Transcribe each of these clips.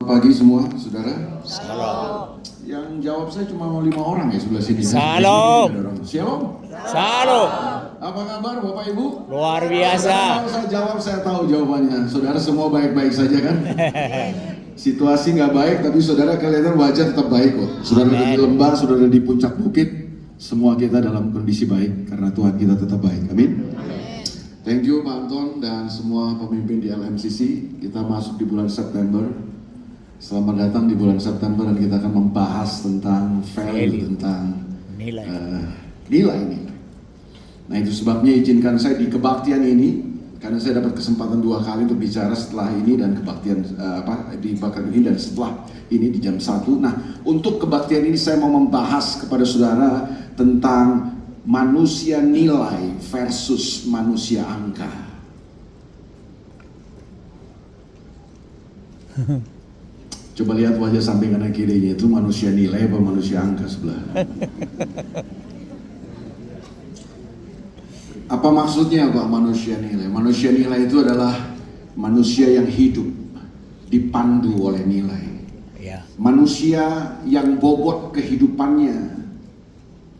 pagi semua, saudara. Salam. Yang jawab saya cuma mau 5 orang ya sebelah sini. Salam. Shalom. Salam. Apa kabar Bapak Ibu? Luar biasa. Kalau saya jawab saya tahu jawabannya. Saudara semua baik-baik saja kan? Situasi nggak baik tapi saudara kelihatan wajah tetap baik kok. Saudara di lembah, saudara di puncak bukit, semua kita dalam kondisi baik karena Tuhan kita tetap baik. Amin. Thank you Pak Anton dan semua pemimpin di LMCC. Kita masuk di bulan September. Selamat datang di bulan September dan kita akan membahas tentang value, tentang nilai. Nah itu sebabnya izinkan saya di kebaktian ini, karena saya dapat kesempatan 2 kali untuk bicara setelah ini dan kebaktian di kebaktian ini dan setelah ini di jam 1. Nah untuk kebaktian ini saya mau membahas kepada saudara tentang manusia nilai versus manusia angka. Coba lihat wajah samping kanan kirinya, itu manusia nilai apa manusia angka sebelah. Apa maksudnya Pak manusia nilai? Manusia nilai itu adalah manusia yang hidup dipandu oleh nilai. Ya. Manusia yang bobot kehidupannya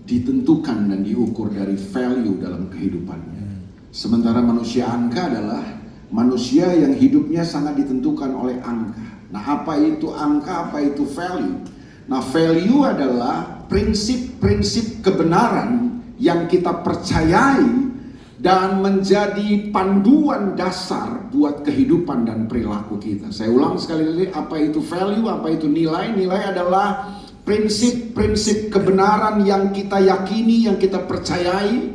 ditentukan dan diukur dari value dalam kehidupannya. Sementara manusia angka adalah manusia yang hidupnya sangat ditentukan oleh angka. Nah, apa itu angka, apa itu value? Nah, value adalah prinsip-prinsip kebenaran yang kita percayai dan menjadi panduan dasar buat kehidupan dan perilaku kita. Saya ulang sekali lagi, apa itu value, apa itu nilai? Nilai adalah prinsip-prinsip kebenaran yang kita yakini, yang kita percayai,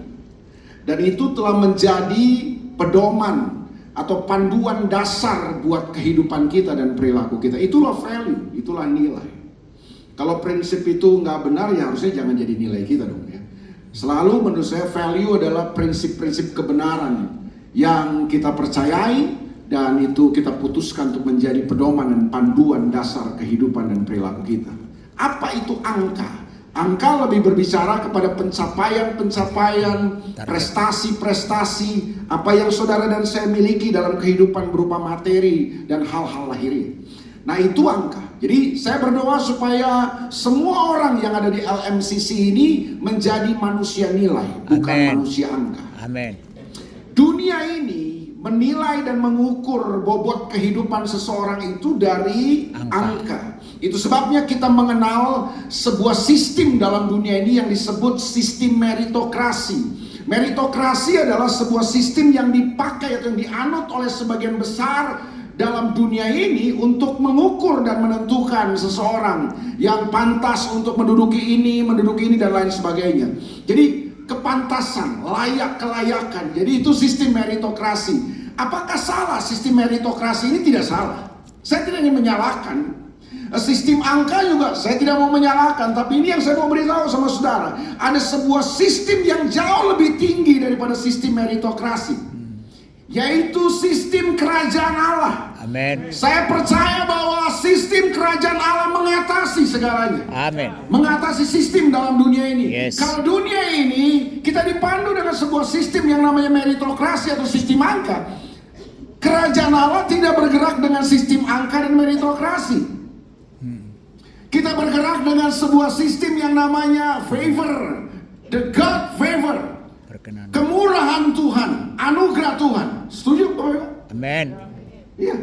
dan itu telah menjadi pedoman atau panduan dasar buat kehidupan kita dan perilaku kita. Itulah value, itulah nilai. Kalau prinsip itu nggak benar, ya harusnya jangan jadi nilai kita dong ya. Selalu menurut saya value adalah prinsip-prinsip kebenaran yang kita percayai dan itu kita putuskan untuk menjadi pedoman dan panduan dasar kehidupan dan perilaku kita. Apa itu angka? Angka lebih berbicara kepada pencapaian-pencapaian, prestasi-prestasi, apa yang saudara dan saya miliki dalam kehidupan berupa materi dan hal-hal lahiriah. Nah itu angka. Jadi saya berdoa supaya semua orang yang ada di LMCC ini menjadi manusia nilai, bukan manusia angka. Amin. Dunia ini menilai dan mengukur bobot kehidupan seseorang itu dari angka. Itu sebabnya kita mengenal sebuah sistem dalam dunia ini yang disebut sistem meritokrasi. Meritokrasi adalah sebuah sistem yang dipakai atau yang dianut oleh sebagian besar dalam dunia ini untuk mengukur dan menentukan seseorang yang pantas untuk menduduki ini, dan lain sebagainya. Jadi kepantasan, layak, kelayakan. Jadi itu sistem meritokrasi. Apakah salah sistem meritokrasi ini? Tidak salah. Saya tidak ingin menyalahkan. Sistem angka juga saya tidak mau menyalahkan, tapi ini yang saya mau beritahu sama saudara. Ada sebuah sistem yang jauh lebih tinggi daripada sistem meritokrasi, yaitu sistem kerajaan Allah. Amin. Saya percaya bahwa sistem kerajaan Allah mengatasi segalanya. Amin. Mengatasi sistem dalam dunia ini. Yes. Kalau dunia ini kita dipandu dengan sebuah sistem yang namanya meritokrasi atau sistem angka, kerajaan Allah tidak bergerak dengan sistem angka dan meritokrasi. Kita bergerak dengan sebuah sistem yang namanya favor, the God favor, kemurahan Tuhan, anugerah Tuhan. Setuju Bapak? Amin. Iya.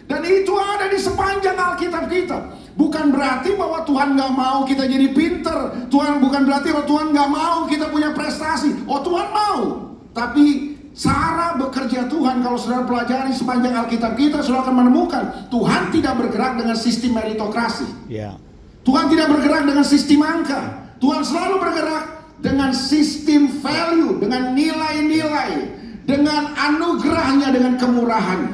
Dan itu ada di sepanjang Alkitab kita. Bukan berarti bahwa Tuhan nggak mau kita jadi pinter. Bukan berarti bahwa Tuhan nggak mau kita punya prestasi. Oh Tuhan mau. Tapi cara bekerja Tuhan, kalau saudara pelajari sepanjang Alkitab kita, saudara akan menemukan Tuhan tidak bergerak dengan sistem meritokrasi. Ya. Tuhan tidak bergerak dengan sistem angka. Tuhan selalu bergerak dengan sistem value, dengan nilai-nilai, dengan anugerahnya, dengan kemurahan.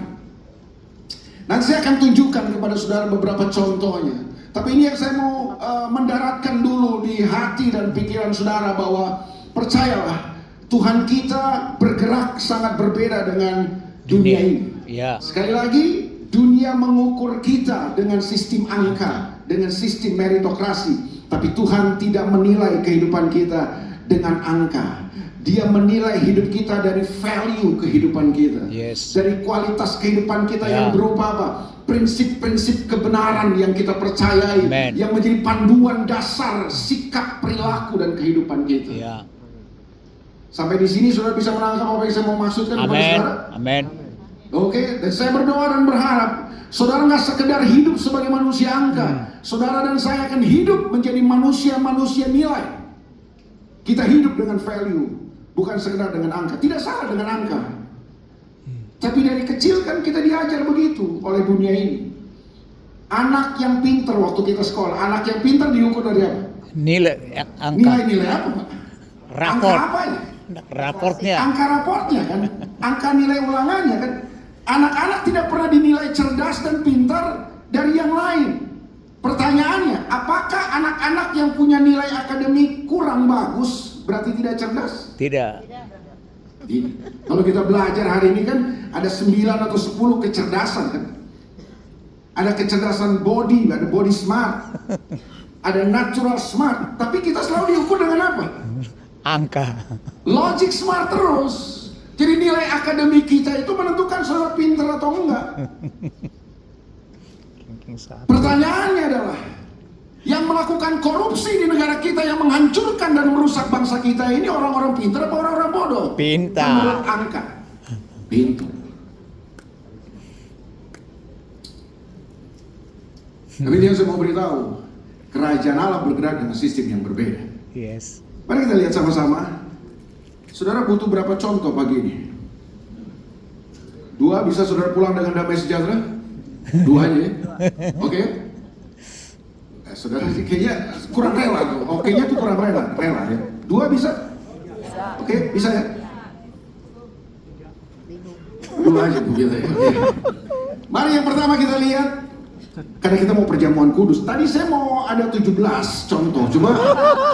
Nanti saya akan tunjukkan kepada saudara beberapa contohnya. Tapi ini yang saya mau mendaratkan dulu di hati dan pikiran saudara, bahwa percayalah Tuhan kita bergerak sangat berbeda dengan dunia ini. Ya. Sekali lagi, dunia mengukur kita dengan sistem angka, dengan sistem meritokrasi. Tapi Tuhan tidak menilai kehidupan kita dengan angka, Dia menilai hidup kita dari value kehidupan kita. Yes. Dari kualitas kehidupan kita Ya. yang berupa apa? Prinsip-prinsip kebenaran yang kita percayai. Amen. Yang menjadi panduan dasar sikap, perilaku, dan kehidupan kita. Ya. Sampai di sini saudara bisa menangkap apa yang saya mau maksudkan kepada Amin. saudara? Amin. Oke, dan saya berdoa dan berharap saudara nggak sekedar hidup sebagai manusia angka. Saudara dan saya akan hidup menjadi manusia-manusia nilai. Kita hidup dengan value, bukan sekedar dengan angka. Tidak salah dengan angka. Tapi dari kecil kan kita diajar begitu oleh dunia ini. Anak yang pintar waktu kita sekolah, anak yang pintar diukur dari apa? Nilai angka. Nilai-nilai apa, Pak? Angka Raport. apa ya? Raportnya. Angka raportnya kan, angka nilai ulangannya kan. Anak-anak tidak pernah dinilai cerdas dan pintar dari yang lain. Pertanyaannya, apakah anak-anak yang punya nilai akademik kurang bagus berarti tidak cerdas? Tidak. Kalau kita belajar hari ini kan ada 9 atau 10 kecerdasan kan. Ada kecerdasan body, ada body smart, ada natural smart. Tapi kita selalu diukur dengan apa? Angka. Logic smart terus. Jadi nilai akademik kita itu menentukan saudara pintar atau enggak. Pertanyaannya adalah, yang melakukan korupsi di negara kita, yang menghancurkan dan merusak bangsa kita ini orang-orang pintar atau orang-orang bodoh? Pintar. Menurut angka, pintar. Tapi dia saya mau beritahu, kerajaan Allah bergerak dengan sistem yang berbeda. Yes. Mari kita lihat sama-sama. Saudara butuh berapa contoh pagi ini? 2 bisa saudara pulang dengan damai sejahtera? 2 aja ya? Oke? Saudara kayaknya kurang rela tuh. Oke-nya tuh kurang rela ya. 2 bisa? Oke, bisa ya? 2 aja begitu ya. Oke. Mari yang pertama kita lihat. Karena kita mau perjamuan kudus. Tadi saya mau ada 17 contoh. Cuma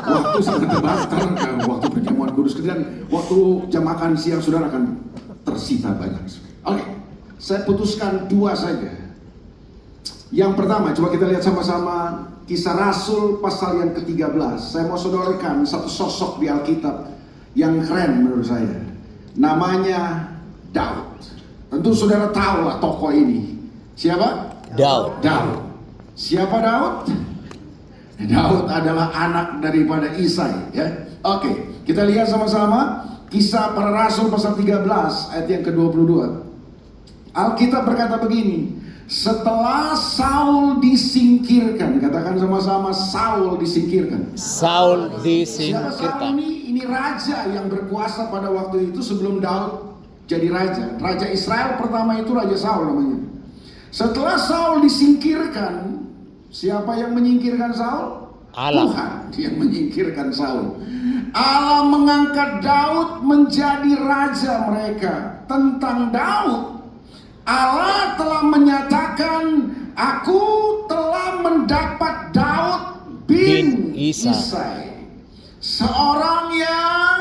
waktu sangat terbatas. Waktu perjamuan kudus. Dan waktu jam makan siang saudara akan tersita banyak. Oke, saya putuskan 2 saja. Yang pertama, coba kita lihat sama-sama Kisah Rasul pasal yang ke-13. Saya mau sodorkan satu sosok di Alkitab yang keren menurut saya. Namanya Daud. Tentu saudara tahu lah tokoh ini. Siapa? Daud. Daud. Siapa Daud? Daud adalah anak daripada Isai, ya. Oke, kita lihat sama-sama Kisah Para Rasul pasal 13 ayat yang ke-22. Alkitab berkata begini, setelah Saul disingkirkan, katakan sama-sama, Saul disingkirkan. Saul Siapa Saul disingkirkan. ini raja yang berkuasa pada waktu itu sebelum Daud jadi raja. Raja Israel pertama itu Raja Saul namanya. Setelah Saul disingkirkan, siapa yang menyingkirkan Saul? Allah. Tuhan yang menyingkirkan Saul. Allah mengangkat Daud menjadi raja mereka. Tentang Daud, Allah telah menyatakan, aku telah mendapat Daud bin Isai, seorang yang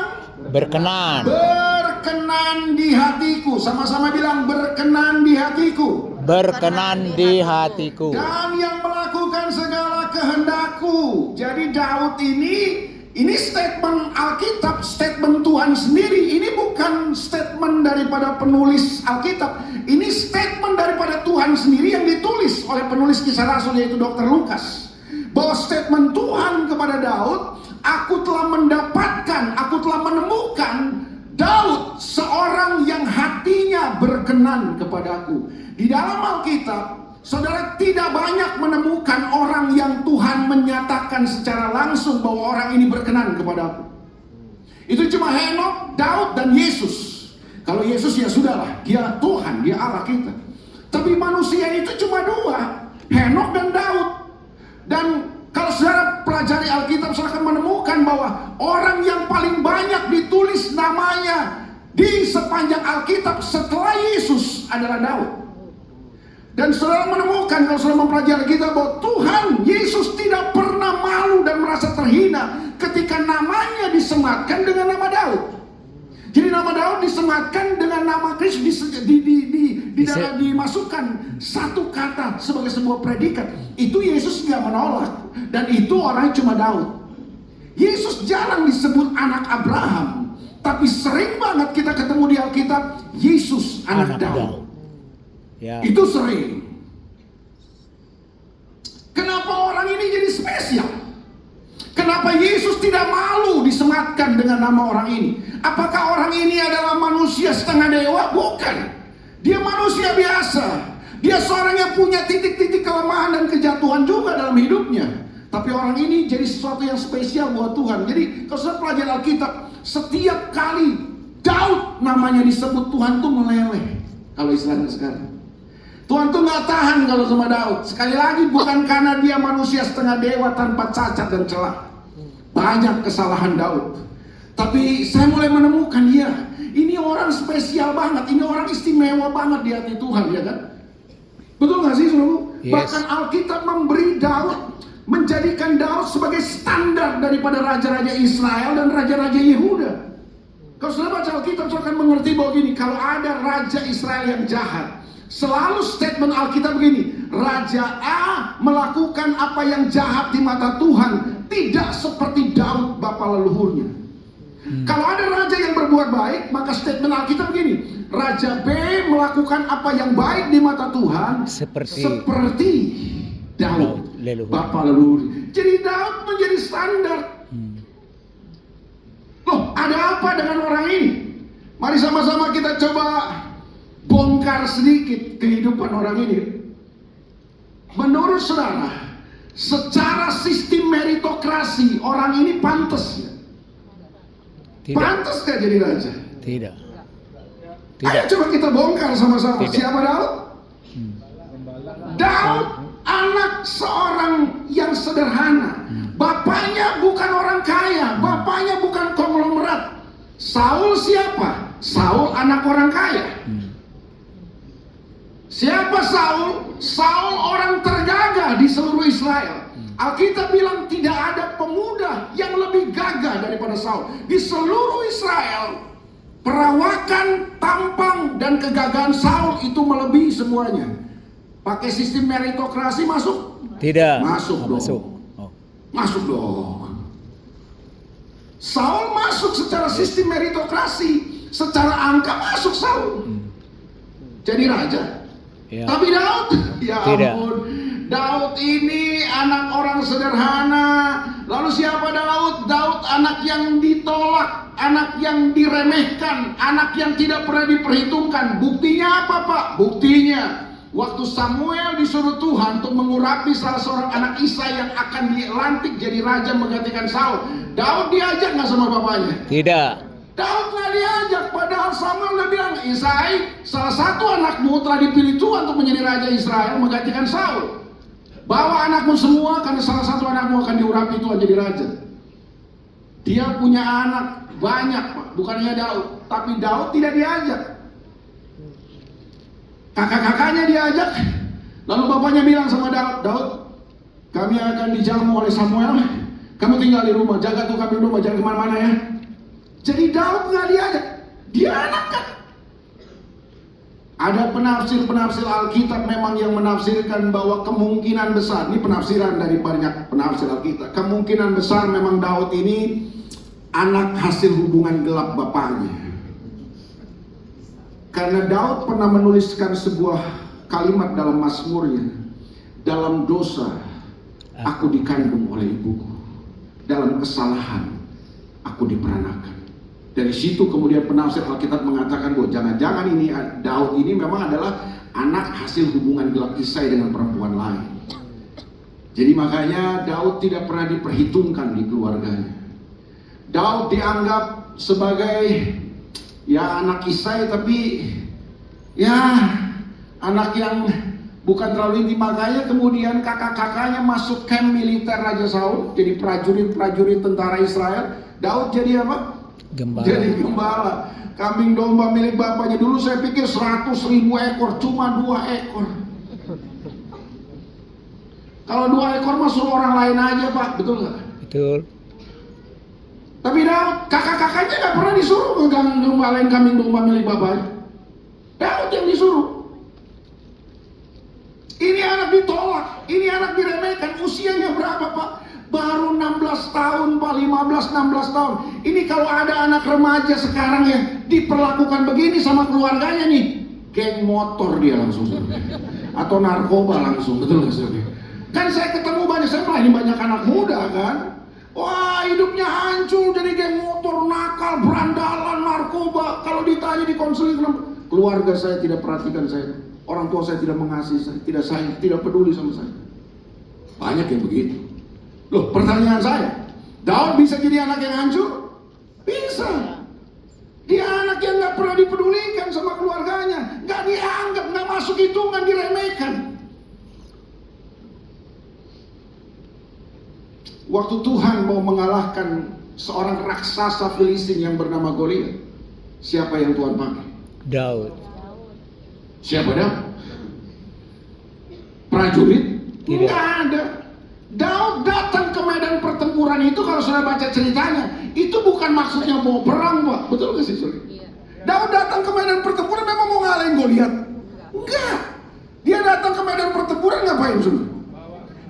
Berkenan. berkenan di hatiku. Sama-sama bilang berkenan di hatiku. Berkenan di hatiku. Dan yang melakukan segala kehendakku. Jadi Daud ini statement Alkitab, statement Tuhan sendiri. Ini bukan statement daripada penulis Alkitab. Ini statement daripada Tuhan sendiri yang ditulis oleh penulis Kisah Rasul, yaitu Dr. Lukas. Bahwa statement Tuhan kepada Daud, aku telah mendapatkan, aku telah menemukan Daud, seorang yang hatinya berkenan kepadaku. Di dalam Alkitab, saudara tidak banyak menemukan orang yang Tuhan menyatakan secara langsung bahwa orang ini berkenan kepadaku. Itu cuma Henokh, Daud, dan Yesus. Kalau Yesus ya sudahlah, dia Tuhan, dia Allah kita. Tapi manusia itu cuma 2, Henokh dan Daud. Dan kalau saudara pelajari Alkitab, saudara akan menemukan bahwa orang yang paling banyak ditulis namanya di sepanjang Alkitab setelah Yesus adalah Daud. Dan saudara menemukan, kalau saudara mempelajari Alkitab, bahwa Tuhan Yesus tidak pernah malu dan merasa terhina ketika namanya disematkan dengan nama Daud. Jadi nama Daud disematkan dengan nama Kristus, dimasukkan satu kata sebagai sebuah predikat. Itu Yesus nggak menolak, dan itu orangnya cuma Daud. Yesus jarang disebut anak Abraham, Tapi sering banget kita ketemu di Alkitab, Yesus anak Daud. Ya. Itu sering. Kenapa orang ini jadi spesial? Kenapa Yesus tidak malu disematkan dengan nama orang ini? Apakah orang ini adalah manusia setengah dewa? Bukan. Dia manusia biasa. Dia seorang yang punya titik-titik kelemahan dan kejatuhan juga dalam hidupnya. Tapi orang ini jadi sesuatu yang spesial buat Tuhan. Jadi kalau saya pelajari Alkitab, setiap kali Daud namanya disebut, Tuhan tuh meleleh. Kalau istilahnya sekarang, Tuhan tuh gak tahan kalau sama Daud. Sekali lagi, bukan karena dia manusia setengah dewa tanpa cacat dan celah. Banyak kesalahan Daud. Tapi saya mulai menemukan, ya, ini orang spesial banget. Ini orang istimewa banget di hati Tuhan, ya kan? Betul gak sih, saudara? Yes. Bahkan Alkitab memberi Daud, menjadikan Daud sebagai standar daripada raja-raja Israel dan raja-raja Yehuda. Kalau saudara baca Alkitab, saudara akan mengerti bahwa gini, kalau ada raja Israel yang jahat, selalu statement Alkitab begini, Raja A melakukan apa yang jahat di mata Tuhan, tidak seperti Daud bapa leluhurnya. Kalau ada raja yang berbuat baik, maka statement Alkitab begini, Raja B melakukan apa yang baik di mata Tuhan seperti Daud bapa leluhur. Jadi Daud menjadi standar. Loh, ada apa dengan orang ini? Mari sama-sama kita coba bongkar sedikit kehidupan orang ini. Menurut saudara, secara sistem meritokrasi, orang ini pantas ya? Pantas gak jadi raja? Tidak. Ayo coba kita bongkar sama-sama. Siapa Daud? Daud anak seorang yang sederhana. Bapaknya bukan orang kaya, bapaknya bukan konglomerat. Saul siapa? Saul anak orang kaya. Siapa Saul? Saul orang tergagah di seluruh Israel. Alkitab bilang tidak ada pemuda yang lebih gagah daripada Saul. Di seluruh Israel, perawakan, tampang, dan kegagahan Saul itu melebihi semuanya. Pakai sistem meritokrasi masuk? Tidak. Masuk dong. Masuk. Masuk dong. Saul masuk secara sistem meritokrasi. Secara angka masuk Saul. Jadi raja. Ya. Tapi Daud, ya ampun, Daud ini anak orang sederhana. Lalu siapa Daud? Daud anak yang ditolak, anak yang diremehkan, anak yang tidak pernah diperhitungkan. Buktinya apa, Pak? Buktinya waktu Samuel disuruh Tuhan untuk mengurapi salah seorang anak Isai yang akan dilantik jadi raja menggantikan Saul, Daud diajak nggak sama bapaknya? Tidak. Daud nggak diajak, padahal Samuel udah bilang, Isai, salah satu anakmu telah dipilih Tuhan untuk menjadi raja Israel menggantikan Saul. Bawa anakmu semua karena salah satu anakmu akan diurapi Tuhan jadi raja. Dia punya anak banyak, Pak, bukannya Daud, tapi Daud tidak diajak. Kakak-kakaknya diajak. Lalu bapaknya bilang sama Daud, Daud, kami akan dijamu oleh Samuel. Kamu tinggal di rumah, jaga tuh kami rumah, jangan kemana-mana ya. Jadi Daud nggak diajak, dia anak kan. Ada penafsir-penafsir Alkitab memang yang menafsirkan bahwa kemungkinan besar, ini penafsiran dari banyak penafsir Alkitab, kemungkinan besar memang Daud ini anak hasil hubungan gelap bapaknya. Karena Daud pernah menuliskan sebuah kalimat dalam Mazmurnya, dalam dosa aku dikandung oleh ibuku, dalam kesalahan aku diperanakan. Dari situ kemudian penafsir Alkitab mengatakan bahwa jangan-jangan ini Daud ini memang adalah anak hasil hubungan gelap Isai dengan perempuan lain. Jadi makanya Daud tidak pernah diperhitungkan di keluarganya. Daud dianggap sebagai ya anak Isai, tapi ya anak yang bukan terlalu inti. Makanya kemudian kakak-kakaknya masuk camp militer Raja Saul, jadi prajurit-prajurit tentara Israel. Daud jadi apa? Gembala. Jadi gembala. Kambing domba milik bapaknya. Dulu saya pikir 100.000 ekor, cuma 2 ekor. Kalau 2 ekor mah suruh orang lain aja, Pak, betul nggak? Betul. Tapi Daud, kakak-kakaknya nggak pernah disuruh ngembalain kambing domba milik bapaknya. Daud yang disuruh. Ini anak ditolak, ini anak diremehkan. Usianya berapa, Pak? Baru 16 tahun Pak, 15-16 tahun. Ini kalau ada anak remaja sekarang ya diperlakukan begini sama keluarganya nih, geng motor dia langsung, atau narkoba langsung, betul nggak sih? Kan saya ketemu banyak, saya ini banyak anak muda kan, wah hidupnya hancur jadi geng motor, nakal, berandalan, narkoba. Kalau ditanya di konseling, keluarga saya tidak perhatikan saya, orang tua saya tidak mengasihi saya, tidak sayang, tidak peduli sama saya. Banyak yang begitu. Loh, pertanyaan saya, Daud bisa jadi anak yang hancur? Bisa. Dia anak yang gak pernah dipedulikan sama keluarganya, gak dianggap, gak masuk hitungan, diremehkan. Waktu Tuhan mau mengalahkan seorang raksasa Filistin yang bernama Goliat, siapa yang Tuhan pakai? Daud. Siapa Daud? Prajurit? Tidak. Nggak ada. Daud datang ke medan pertempuran itu, kalau sudah baca ceritanya, itu bukan maksudnya mau perang, Pak. Betul nggak sih, Suri? Daud datang ke medan pertempuran memang mau ngalahin Goliat? Enggak. Dia datang ke medan pertempuran ngapain, Suri?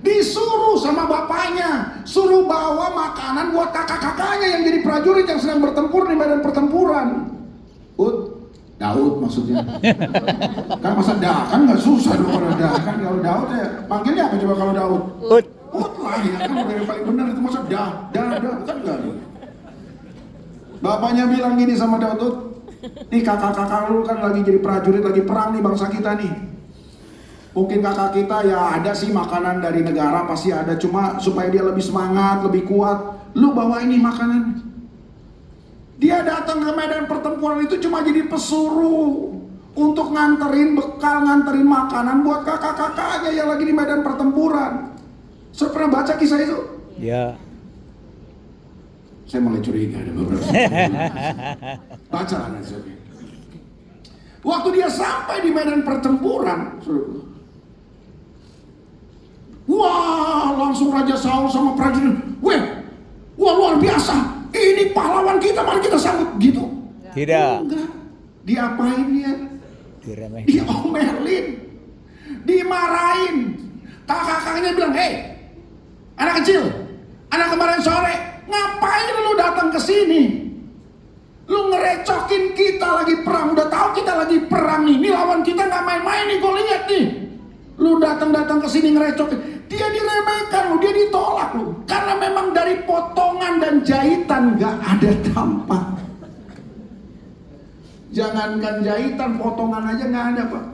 Disuruh sama bapaknya, suruh bawa makanan buat kakak-kakaknya yang jadi prajurit yang sedang bertempur di medan pertempuran. Daud maksudnya. Kan masa kan nggak susah dong kalau kan kalau Daud ya panggilnya apa coba kalau Daud? Lah ya kan udah yang paling benar itu, masa kan enggak. Bapaknya bilang gini sama Daud, nih kakak-kakak lu kan lagi jadi prajurit, lagi perang nih bangsa kita nih. Mungkin kakak kita ya ada sih makanan dari negara, pasti ada, cuma supaya dia lebih semangat, lebih kuat, lu bawa ini makanan. Dia datang ke medan pertempuran itu cuma jadi pesuruh untuk nganterin bekal, nganterin makanan buat kakak-kakaknya yang lagi di medan pertempuran. Saya pernah baca kisah itu? Ya. Saya mulai curiga ada beberapa. Baca lah nanti. Waktu dia sampai di medan pertempuran, wah langsung Raja Saul sama prajurit, wah luar biasa. Ini pahlawan kita, mari kita sambut gitu. Tidak. Enggak. Diapain dia? Diremehkan. Diomelin, dimarahin. Kakak-kakaknya bilang, hei, anak kecil, anak kemarin sore, ngapain lu datang ke sini? Lu ngerecokin kita lagi perang, udah tahu kita lagi perang nih. Ini lawan kita nggak main-main nih, gue lihat nih. Lu datang-datang ke sini ngerecokin. Dia diremehkan lu, dia ditolak lu. Karena memang dari potongan dan jahitan nggak ada dampak. Jangankan jahitan, potongan aja nggak ada, Pak.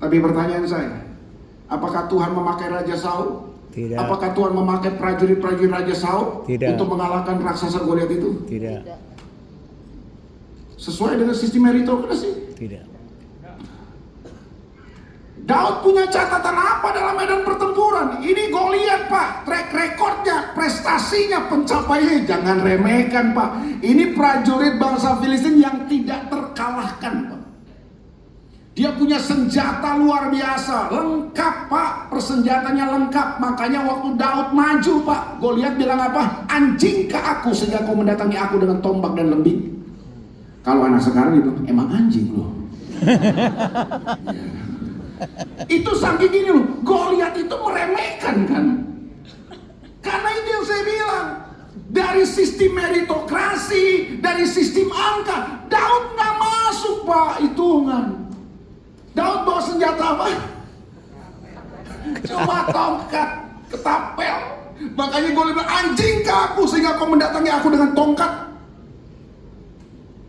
Tapi pertanyaan saya, apakah Tuhan memakai Raja Saul? Tidak. Apakah Tuhan memakai prajurit-prajurit Raja Saul Tidak. untuk mengalahkan raksasa Goliat itu? Tidak. Sesuai dengan sistem meritokrasi. Tidak. Daud punya catatan apa dalam medan pertempuran? Ini Goliat, Pak. Track recordnya, prestasinya, pencapaiannya. Jangan remehkan, Pak. Ini prajurit bangsa Filistin yang tidak terkalahkan, Pak. Dia punya senjata luar biasa, lengkap, Pak. Persenjatanya lengkap. Makanya waktu Daud maju, Pak, Goliat bilang apa? Anjing ke aku sehingga kau mendatangi aku dengan tombak dan lembing. Kalau anak sekarang itu emang anjing loh. Itu saking gini loh, Goliat itu meremehkan kan. Karena itu yang saya bilang, dari sistem meritokrasi, dari sistem angka, Daud nggak masuk, Pak, hitungan. Daud bawa senjata apa? Cuma tongkat, ketapel. Makanya Goliat bilang, anjing ke aku sehingga kau mendatangi aku dengan tongkat.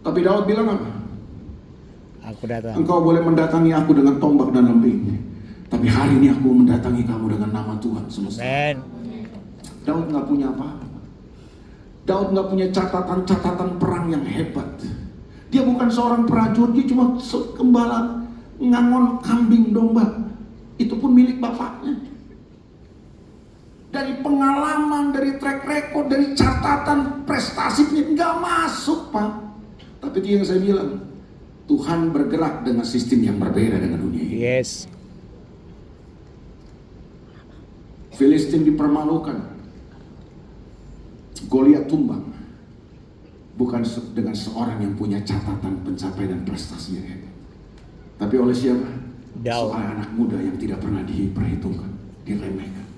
Tapi Daud bilang apa? Aku datang. Engkau boleh mendatangi aku dengan tombak dan lembing, tapi hari ini aku mendatangi kamu dengan nama Tuhan semesta. Amen. Daud nggak punya apa-apa. Daud nggak punya catatan-catatan perang yang hebat. Dia bukan seorang prajurit, dia cuma gembala ngangon kambing domba. Itu pun milik bapaknya. Dari pengalaman, dari track record, dari catatan prestasinya nggak masuk, Pak. Tapi itu yang saya bilang, Tuhan bergerak dengan sistem yang berbeda dengan dunia ini. Yes. Filistin dipermalukan, Goliat tumbang, bukan dengan seorang yang punya catatan pencapaian dan prestasi yang hebat, tapi oleh siapa? Daud. Seorang anak muda yang tidak pernah diperhitungkan. diremehkan.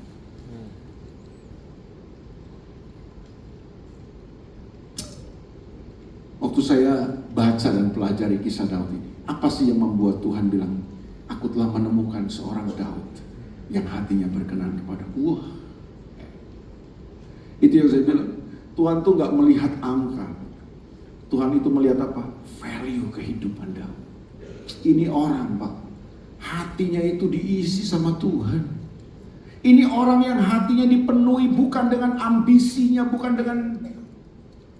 Waktu saya baca dan pelajari kisah Daud ini, apa sih yang membuat Tuhan bilang, aku telah menemukan seorang Daud yang hatinya berkenan kepadaku. Wah, itu yang saya bilang, Tuhan tuh gak melihat angka, Tuhan itu melihat apa? Value kehidupan Daud. Ini orang, Pak, hatinya itu diisi sama Tuhan. Ini orang yang hatinya dipenuhi bukan dengan ambisinya, bukan dengan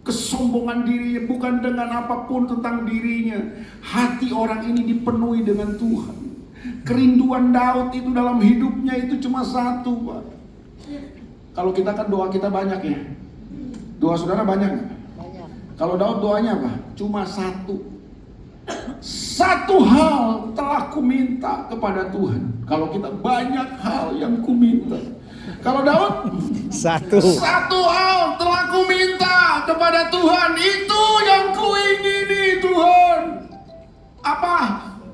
kesombongan dirinya, bukan dengan apapun tentang dirinya. Hati orang ini dipenuhi dengan Tuhan. Kerinduan Daud itu dalam hidupnya itu cuma satu, Pak. Kalau kita kan doa kita banyak ya. Doa saudara banyak nggak? Banyak. Kalau Daud doanya apa? Cuma satu. Satu hal telah kuminta kepada Tuhan. Kalau kita banyak hal yang kuminta. Kalau Daud Satu. satu hal telah kuminta kepada Tuhan, itu yang kuingini Tuhan. Apa?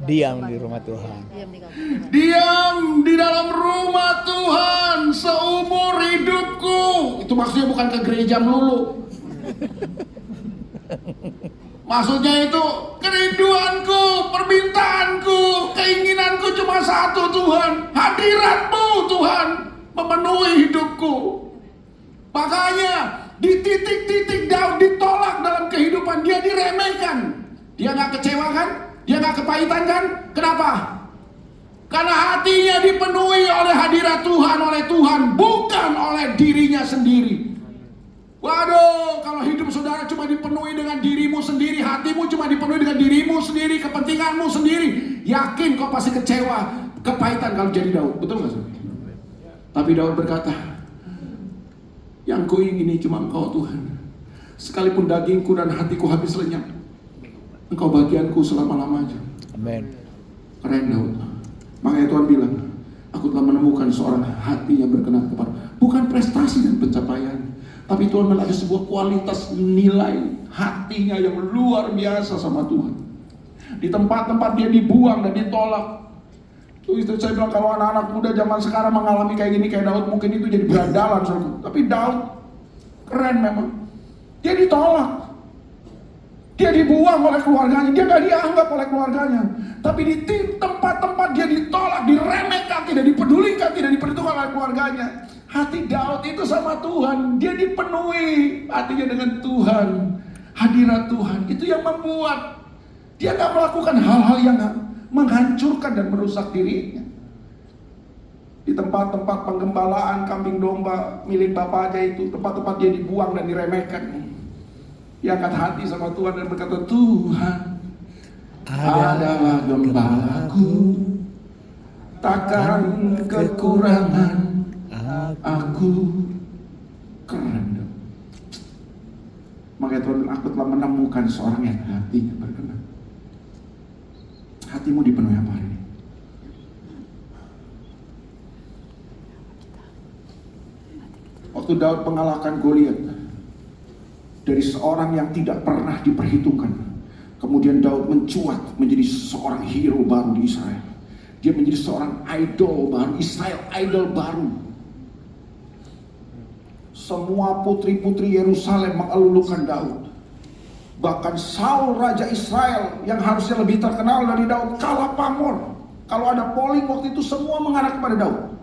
Diam di rumah Tuhan. Diam di kampung Tuhan. Diam di dalam rumah Tuhan seumur hidupku. Itu maksudnya bukan ke gereja melulu. Maksudnya itu kerinduanku, permintaanku, keinginanku cuma satu, Tuhan. Hadirat-Mu Tuhan memenuhi hidupku. Makanya di titik-titik Daud ditolak dalam kehidupan, dia diremehkan. Dia gak kecewa kan? Dia gak kepahitan kan? Kenapa? Karena hatinya dipenuhi oleh hadirat Tuhan, oleh Tuhan, bukan oleh dirinya sendiri. Waduh, kalau hidup saudara cuma dipenuhi dengan dirimu sendiri, hatimu cuma dipenuhi dengan dirimu sendiri, kepentinganmu sendiri, yakin kau pasti kecewa, kepahitan kalau jadi Daud. Betul gak saudara? Tapi Daud berkata, yang kuingini cuma Engkau Tuhan. Sekalipun dagingku dan hatiku habis lenyap, Engkau bagianku selama-lamanya. Amin. Keren Daud. Makanya Tuhan bilang, aku telah menemukan seorang hati yang berkenan kepada, bukan prestasi dan pencapaian, tapi Tuhan melihat ada sebuah kualitas nilai hatinya yang luar biasa sama Tuhan. Di tempat-tempat dia dibuang dan ditolak. Tuh itu saya bilang, kalau anak-anak muda zaman sekarang mengalami kayak gini kayak Daud, mungkin itu jadi berandalan. Tapi Daud keren memang. Dia ditolak, dia dibuang oleh keluarganya, dia gak dianggap oleh keluarganya. Tapi di tempat-tempat dia ditolak, diremehkan, tidak dipedulikan, tidak diperhitungkan oleh keluarganya. Hati Daud itu sama Tuhan, dia dipenuhi hatinya dengan Tuhan, hadirat Tuhan. Itu yang membuat dia gak melakukan hal-hal yang menghancurkan dan merusak dirinya. Di tempat-tempat penggembalaan kambing domba milik bapaknya itu, tempat-tempat dia dibuang dan diremehkan, dia angkat hati sama Tuhan dan berkata, Tuhan adalah gembalaku, takkan kekurangan aku. Keren. Makanya Tuhan, aku telah menemukan seorang yang hatinya berkenan. Hatimu dipenuhi apa hari ini? Waktu Daud mengalahkan Goliat dari seorang yang tidak pernah diperhitungkan, kemudian Daud mencuat menjadi seorang hero baru di Israel. Dia menjadi seorang idol baru, Israel idol baru. Semua putri-putri Yerusalem mengelulukan Daud. Bahkan Saul Raja Israel yang harusnya lebih terkenal dari Daud kalah pamor. Kalau ada polling waktu itu semua mengarah kepada Daud.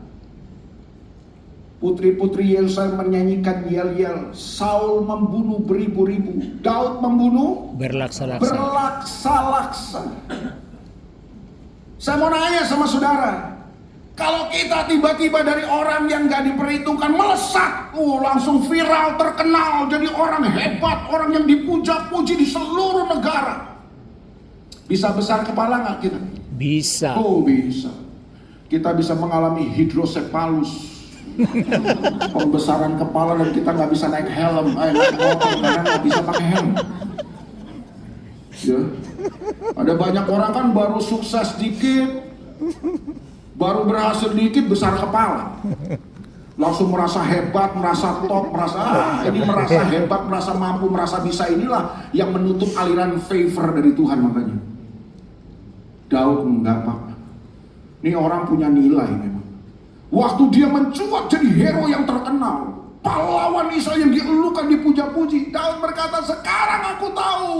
Putri-putri Yerusalem menyanyikan yel-yel, Saul membunuh beribu-ribu, Daud membunuh berlaksa-laksa. Saya mau nanya sama saudara, kalau kita tiba-tiba dari orang yang gak diperhitungkan melesat, langsung viral, terkenal, jadi orang hebat, orang yang dipuja-puji di seluruh negara, bisa besar kepala gak kita? Bisa. Oh bisa. Kita bisa mengalami hidrosepalus, pembesaran kepala, dan kita nggak bisa naik helm, naik motor karena nggak bisa pakai helm. Ya, ada banyak orang kan baru sukses dikit, baru berhasil dikit besar kepala, langsung merasa hebat, merasa top, merasa merasa hebat, merasa mampu, merasa bisa. Inilah yang menutup aliran favor dari Tuhan. Makanya Daud nggak apa-apa. Ini orang punya nilai memang. Waktu dia mencuat jadi hero yang terkenal, pahlawan Israel yang dielukan, dipuja-puji, Daud berkata, sekarang aku tahu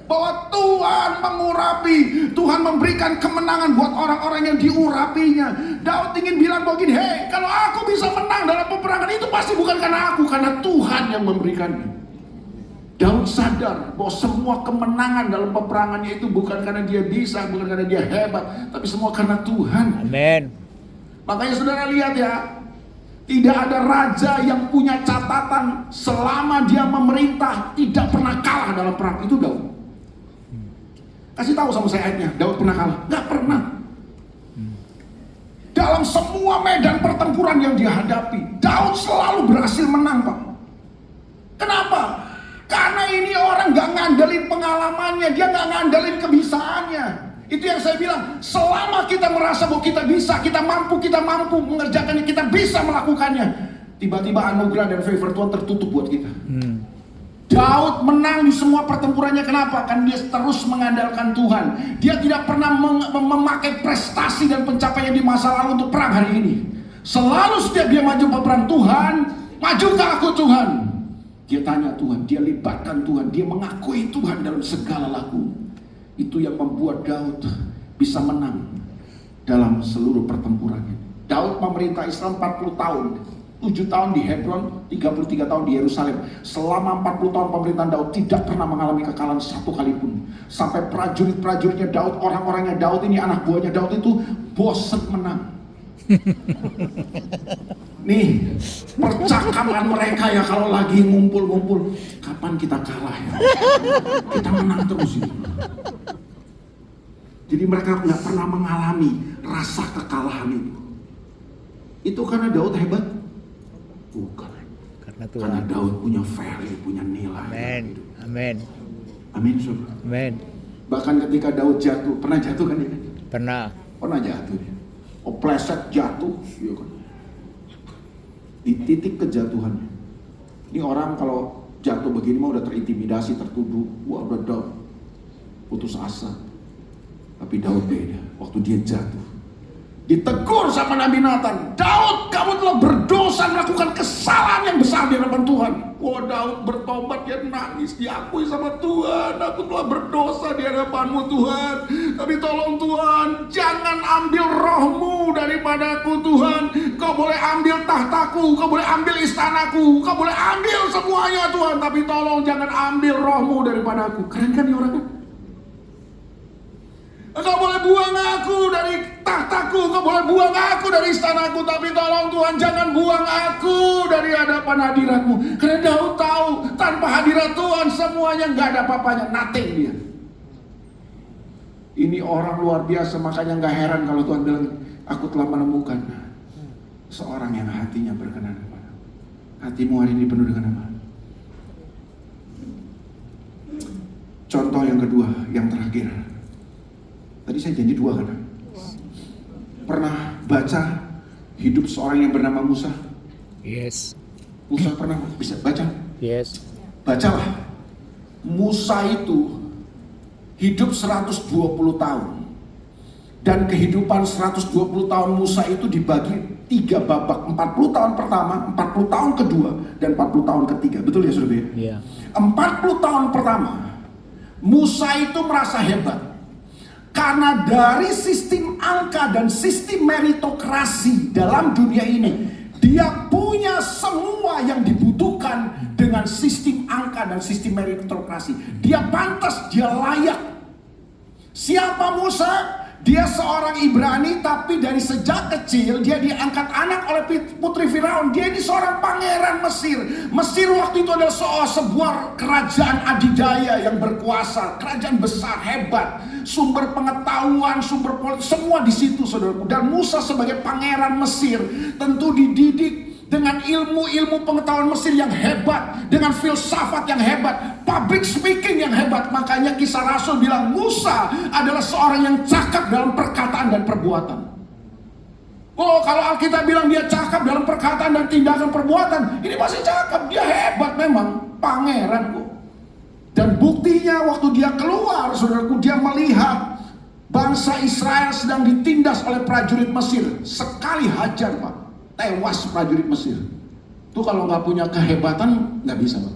bahwa Tuhan mengurapi, Tuhan memberikan kemenangan buat orang-orang yang diurapinya. Daud ingin bilang begini, hei, kalau aku bisa menang dalam peperangan itu pasti bukan karena aku, karena Tuhan yang memberikannya. Daud sadar bahwa semua kemenangan dalam peperangannya itu bukan karena dia bisa, bukan karena dia hebat, tapi semua karena Tuhan. Amin. Makanya saudara lihat ya, tidak ada raja yang punya catatan selama dia memerintah tidak pernah kalah dalam perang. Itu Daud. Kasih tahu sama saya ayatnya, Daud pernah kalah? Gak pernah. Dalam semua medan pertempuran yang dia hadapi, Daud selalu berhasil menang, Pak. Kenapa? Karena ini orang gak ngandelin pengalamannya, dia gak ngandelin kebisaannya. Itu yang saya bilang, selama kita merasa bahwa kita bisa, kita mampu mengerjakannya, kita bisa melakukannya, tiba-tiba anugerah dan favor Tuhan tertutup buat kita. Daud menang di semua pertempurannya. Kenapa? Kan dia terus mengandalkan Tuhan. Dia tidak pernah memakai prestasi dan pencapaian di masa lalu untuk perang hari ini. Selalu setiap dia maju berperang, Tuhan, majukah aku Tuhan? Dia tanya Tuhan, dia libatkan Tuhan, dia mengakui Tuhan dalam segala laku. Itu yang membuat Daud bisa menang dalam seluruh pertempurannya. Daud memerintah Israel 40 tahun. 7 tahun di Hebron, 33 tahun di Yerusalem. Selama 40 tahun pemerintahan Daud tidak pernah mengalami kekalahan satu kali pun. Sampai prajurit-prajuritnya Daud, orang-orangnya Daud ini, anak buahnya Daud itu bosan menang. Nih, percakapan mereka ya kalau lagi ngumpul-ngumpul, kapan kita kalah ya? Kita menang terus ini. Jadi mereka nggak pernah mengalami rasa kekalahan itu. Itu karena Daud hebat? Bukan. Karena Daud punya value, punya nilai. Amin. Amin. Amin, saudara. Amin. Bahkan ketika Daud jatuh, pernah jatuh kan ya? Pernah Jatuh ya. Opleset jatuh, ya kan? Di titik kejatuhannya. Ini orang kalau jatuh begini mah udah terintimidasi, tertuduh, wah udah down, putus asa. Tapi Daud beda. Waktu dia jatuh, ditegur sama Nabi Nathan, Daud, kamu telah berdosa, melakukan kesalahan yang besar di hadapan Tuhan. Oh, Daud bertobat, dia nangis, diakui sama Tuhan, aku telah berdosa di hadapanmu Tuhan. Tapi tolong Tuhan, jangan ambil rohmu daripadaku Tuhan. Kau boleh ambil tahtaku, kau boleh ambil istanaku, kau boleh ambil semuanya Tuhan, tapi tolong jangan ambil rohmu daripadaku. Keren kan nih orang kan? Kau boleh buang aku dari tahtaku, kau boleh buang aku dari istanaku, tapi tolong Tuhan jangan buang aku dari hadapan hadiratmu. Karena Daud tahu tanpa hadirat Tuhan semuanya nggak ada apa-apanya, nothing dia. Ini orang luar biasa, makanya nggak heran kalau Tuhan bilang, aku telah menemukan seorang yang hatinya berkenan kepada. Hatimu hari ini penuh dengan apa? Contoh yang kedua, yang terakhir. Tadi saya janji 2 kan? Pernah baca hidup seorang yang bernama Musa? Yes. Musa pernah bisa baca? Yes. Bacalah. Musa itu hidup 120 tahun. Dan kehidupan 120 tahun Musa itu dibagi 3 babak. 40 tahun pertama, 40 tahun kedua, dan 40 tahun ketiga. Betul ya saudara? Iya. 40 tahun pertama, Musa itu merasa hebat. Karena dari sistem angka dan sistem meritokrasi dalam dunia ini, dia punya semua yang dibutuhkan dengan sistem angka dan sistem meritokrasi. Dia pantas, dia layak. Siapa Musa? Dia seorang Ibrani, tapi dari sejak kecil dia diangkat anak oleh putri Firaun. Dia ini seorang pangeran Mesir. Mesir waktu itu adalah sebuah kerajaan adidaya yang berkuasa, kerajaan besar, hebat, sumber pengetahuan, sumber politik, semua di situ, saudaraku. Dan Musa sebagai pangeran Mesir tentu dididik dengan ilmu-ilmu pengetahuan Mesir yang hebat, dengan filsafat yang hebat, public speaking yang hebat. Makanya Kisah Rasul bilang Musa adalah seorang yang cakap dalam perkataan dan perbuatan. Oh, kalau Alkitab bilang dia cakap dalam perkataan dan tindakan perbuatan, ini masih cakap, dia hebat memang, pangeran kok. Dan buktinya waktu dia keluar, saudaraku, dia melihat bangsa Israel sedang ditindas oleh prajurit Mesir. Sekali hajar, Pak. tewas prajurit Mesir. Itu kalau nggak punya kehebatan nggak bisa, Pak.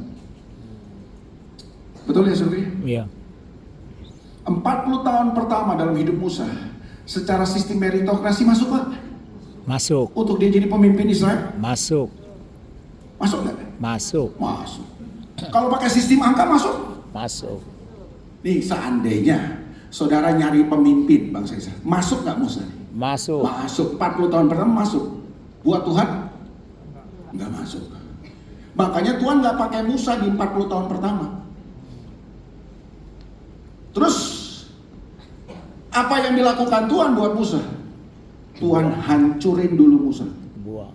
Betul ya, Saudara? Iya. 40 tahun pertama dalam hidup Musa, secara sistem meritokrasi masuk, Pak? Masuk. Untuk dia jadi pemimpin Israel? Masuk. Masuk nggak? Masuk. Masuk. Kalau pakai sistem angka masuk? Masuk. Nih, seandainya saudara nyari pemimpin bangsa Israel, masuk nggak Musa? Masuk. Masuk. 40 tahun pertama masuk. Buat Tuhan? Nggak masuk. Makanya Tuhan nggak pakai Musa di 40 tahun pertama. Terus apa yang dilakukan Tuhan buat Musa? Tuhan hancurin dulu Musa. Buang.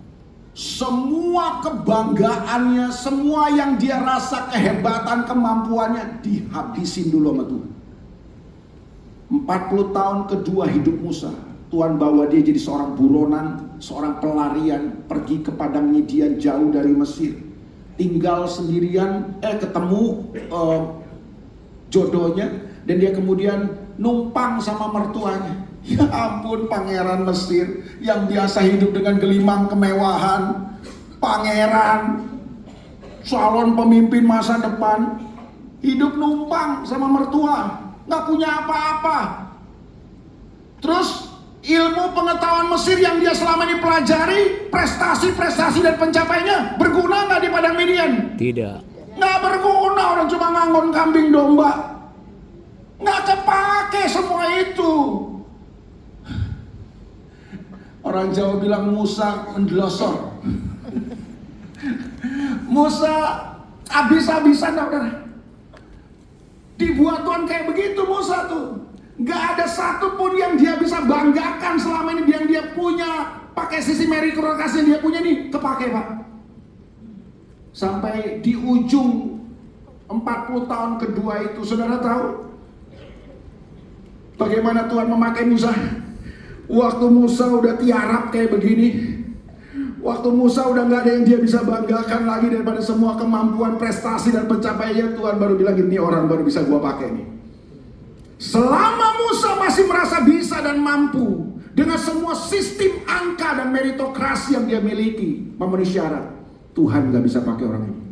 Semua kebanggaannya, semua yang dia rasa kehebatan, kemampuannya dihabisin dulu sama Tuhan. 40 tahun kedua hidup Musa, Tuhan bawa dia jadi seorang buronan, seorang pelarian, pergi ke padang Midian jauh dari Mesir. Tinggal sendirian, ketemu jodohnya, dan dia kemudian numpang sama mertuanya. Ya ampun, pangeran Mesir yang biasa hidup dengan gelimang kemewahan, pangeran, calon pemimpin masa depan, hidup numpang sama mertua, nggak punya apa-apa. Terus ilmu pengetahuan Mesir yang dia selama ini pelajari, prestasi-prestasi dan pencapaiannya berguna nggak di padang Midian? Tidak. Nggak berguna, orang cuma nganggon kambing domba. Nggak kepake semua itu. Orang Jawa bilang Musa mendelosor. Musa habis-habisan, saudara. Dibuat Tuhan kayak begitu Musa tuh. Gak ada satupun yang dia bisa banggakan selama ini yang dia punya. Pakai sisi meritokrasi yang dia punya nih, kepake, Pak. Sampai di ujung 40 tahun kedua itu, saudara tahu bagaimana Tuhan memakai Musa? Waktu Musa udah tiarap kayak begini, waktu Musa udah gak ada yang dia bisa banggakan lagi daripada semua kemampuan, prestasi dan pencapaiannya, Tuhan baru bilang, ini orang baru bisa gua pakai nih. Selama Musa masih merasa bisa dan mampu dengan semua sistem angka dan meritokrasi yang dia miliki, memenuhi syarat, Tuhan gak bisa pakai orang ini.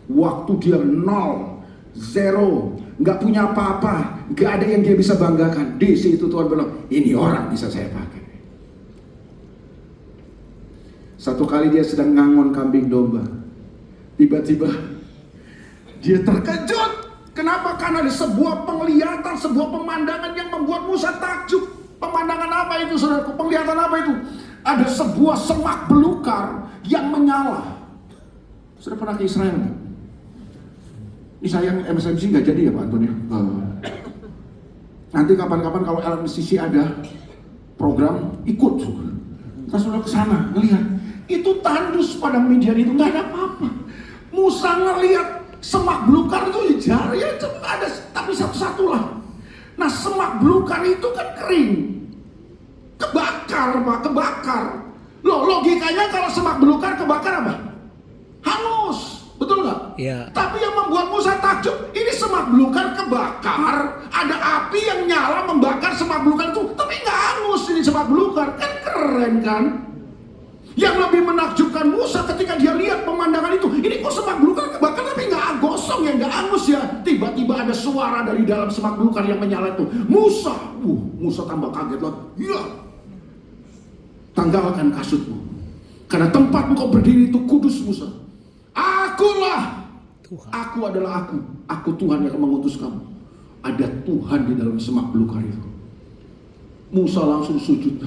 Waktu dia nol, zero, gak punya apa-apa, gak ada yang dia bisa banggakan, di situ Tuhan bilang, ini orang bisa saya pakai. Satu kali dia sedang ngangon kambing domba, tiba-tiba dia terkejut. Kenapa? Karena ada sebuah penglihatan, sebuah pemandangan yang membuat Musa takjub. Pemandangan apa itu, saudaraku? Penglihatan apa itu? Ada sebuah semak belukar yang menyala. Sudah pernah ke Israel? Ini sayang MSMC nggak jadi ya Pak Antoni. Nanti kapan-kapan kalau LMCC ada program, ikut. Kita sudah ke sana ngelihat. Itu tandus padang Midian itu nggak ada apa-apa. Musa ngelihat semak belukar itu ya cuma ada, tapi satu-satu lah. Nah semak belukar itu kan kering, kebakar Pak, kebakar. Loh logikanya kalau semak belukar kebakar apa? Hangus, betul nggak? Iya. Tapi yang membuat Musa takjub, ini semak belukar kebakar, ada api yang nyala membakar semak belukar itu, tapi nggak hangus ini semak belukar, kan keren kan? Yang lebih menakjubkan Musa ketika dia lihat pemandangan itu, ini kok semak belukar kebakar tapi nggak gosong ya, nggak hangus ya. Tiba-tiba ada suara dari dalam semak belukar yang menyala itu, Musa, Musa tambah kaget lagi. Ya, tanggalkan kasutmu, karena tempat engkau berdiri itu kudus Musa. Akulah Tuhan. Aku adalah aku Tuhan yang akan mengutus kamu. Ada Tuhan di dalam semak belukar itu. Musa langsung sujud.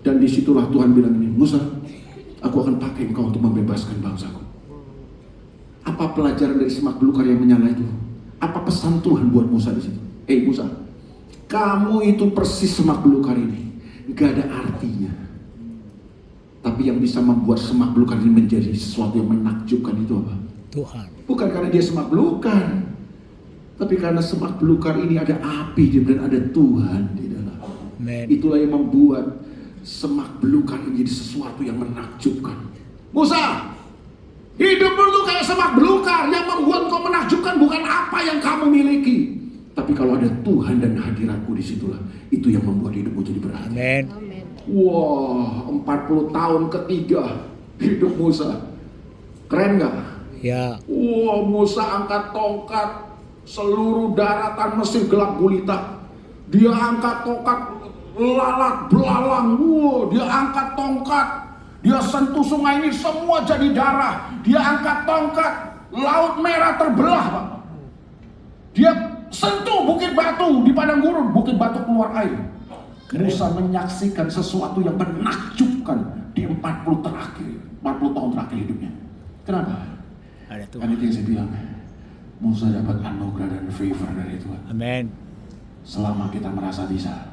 Dan disitulah Tuhan bilang ini, Musa, aku akan pakai engkau untuk membebaskan bangsaku. Apa pelajaran dari semak belukar yang menyala itu? Apa pesan Tuhan buat Musa di situ? Musa, kamu itu persis semak belukar ini, gak ada artinya. Tapi yang bisa membuat semak belukar ini menjadi sesuatu yang menakjubkan itu apa? Tuhan. Bukan karena dia semak belukar, tapi karena semak belukar ini ada api dan ada Tuhan di dalam. Amen. Itulah yang membuat semak belukar menjadi sesuatu yang menakjubkan. Musa, hidupmu itu kayak semak belukar yang membuat kau menakjubkan bukan apa yang kamu miliki, tapi kalau ada Tuhan dan hadiratku disitulah, itu yang membuat hidupmu jadi berarti. Amen. Amen. Wah, 40 tahun ketiga hidup Musa. Keren nggak? Ya. Wah, Musa angkat tongkat, seluruh daratan Mesir gelap gulita. Dia angkat tongkat, lalat belalang. Wah, dia angkat tongkat, dia sentuh sungai ini semua jadi darah. Dia angkat tongkat, laut merah terbelah, Pak. Dia sentuh bukit batu di padang gurun, bukit batu keluar air. Musa menyaksikan sesuatu yang menakjubkan di 40 tahun terakhir hidupnya. Kenapa? Ada Kan Tuhan. itu yang saya bilang, Musa dapat anugerah dan favor dari Tuhan. Amin. Selama kita merasa bisa,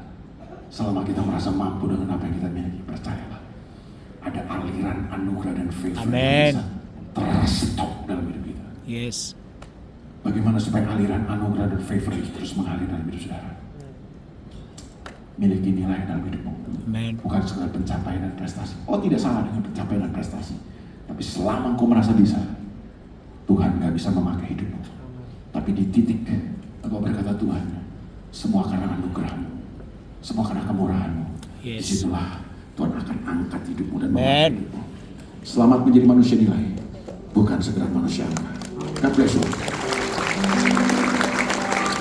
selama kita merasa mampu dengan apa yang kita miliki, percayalah, ada aliran anugerah dan favor yang Amin. bisa terstop dalam hidup kita. Yes. Bagaimana supaya aliran anugerah dan favor itu terus mengalir dalam hidup saudara? Miliki nilai dalam hidupmu, Amin. bukan sekedar pencapaian dan prestasi. Oh, tidak salah dengan pencapaian dan prestasi, tapi selama engkau merasa bisa, Tuhan gak bisa memakai hidupmu. Tapi di titik engkau berkata, Tuhan, semua karena anugerahmu, semua karena kemurahanmu. Yes. Disitulah Tuhan akan angkat hidupmu dan Amen. memakai hidupmu. Selamat menjadi manusia nilai, bukan sekedar manusia angka. God bless you.